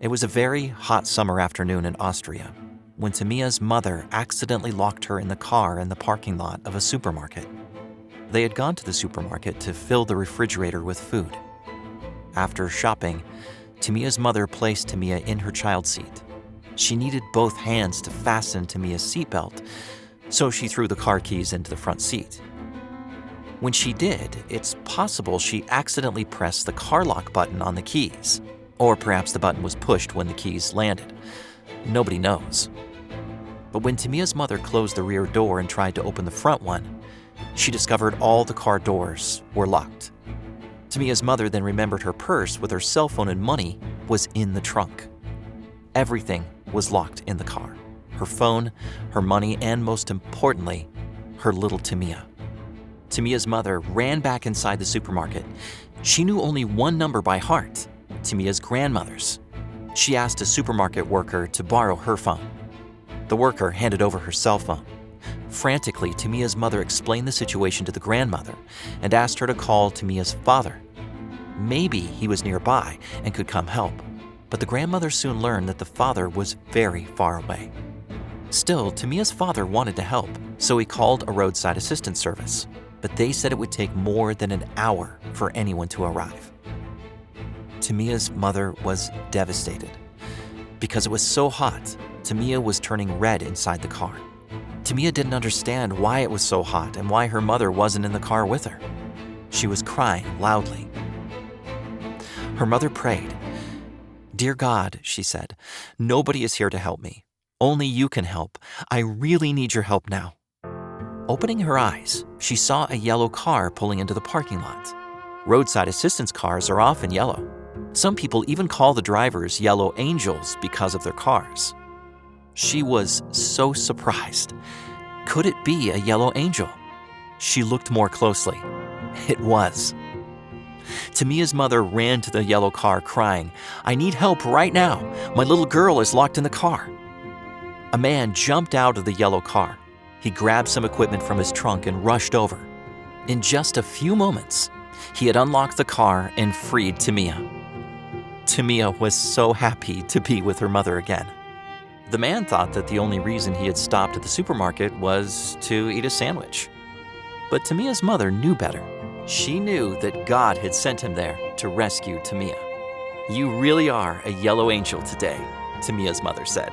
It was a very hot summer afternoon in Austria when Tamia's mother accidentally locked her in the car in the parking lot of a supermarket. They had gone to the supermarket to fill the refrigerator with food. After shopping, Tamia's mother placed Tamia in her child seat. She needed both hands to fasten Tamia's seatbelt, so she threw the car keys into the front seat. When she did, it's possible she accidentally pressed the car lock button on the keys, or perhaps the button was pushed when the keys landed. Nobody knows. But when Tamia's mother closed the rear door and tried to open the front one, she discovered all the car doors were locked. Tamia's mother then remembered her purse with her cell phone and money was in the trunk. Everything was locked in the car. Her phone, her money, and most importantly, her little Tamia. Tamia's mother ran back inside the supermarket. She knew only one number by heart, Tamia's grandmother's. She asked a supermarket worker to borrow her phone. The worker handed over her cell phone. Frantically, Tamia's mother explained the situation to the grandmother and asked her to call Tamia's father. Maybe he was nearby and could come help, but the grandmother soon learned that the father was very far away. Still, Tamia's father wanted to help, so he called a roadside assistance service, but they said it would take more than an hour for anyone to arrive. Tamia's mother was devastated. Because it was so hot, Tamia was turning red inside the car. Tamia didn't understand why it was so hot and why her mother wasn't in the car with her. She was crying loudly. Her mother prayed. "Dear God," she said, "nobody is here to help me. Only you can help. I really need your help now." Opening her eyes, she saw a yellow car pulling into the parking lot. Roadside assistance cars are often yellow. Some people even call the drivers yellow angels because of their cars. She was so surprised. Could it be a yellow angel? She looked more closely. It was. Tamia's mother ran to the yellow car crying, "I need help right now. My little girl is locked in the car." A man jumped out of the yellow car. He grabbed some equipment from his trunk and rushed over. In just a few moments, he had unlocked the car and freed Tamia. Tamia was so happy to be with her mother again. The man thought that the only reason he had stopped at the supermarket was to eat a sandwich. But Tamia's mother knew better. She knew that God had sent him there to rescue Tamia. "You really are a yellow angel today," Tamia's mother said.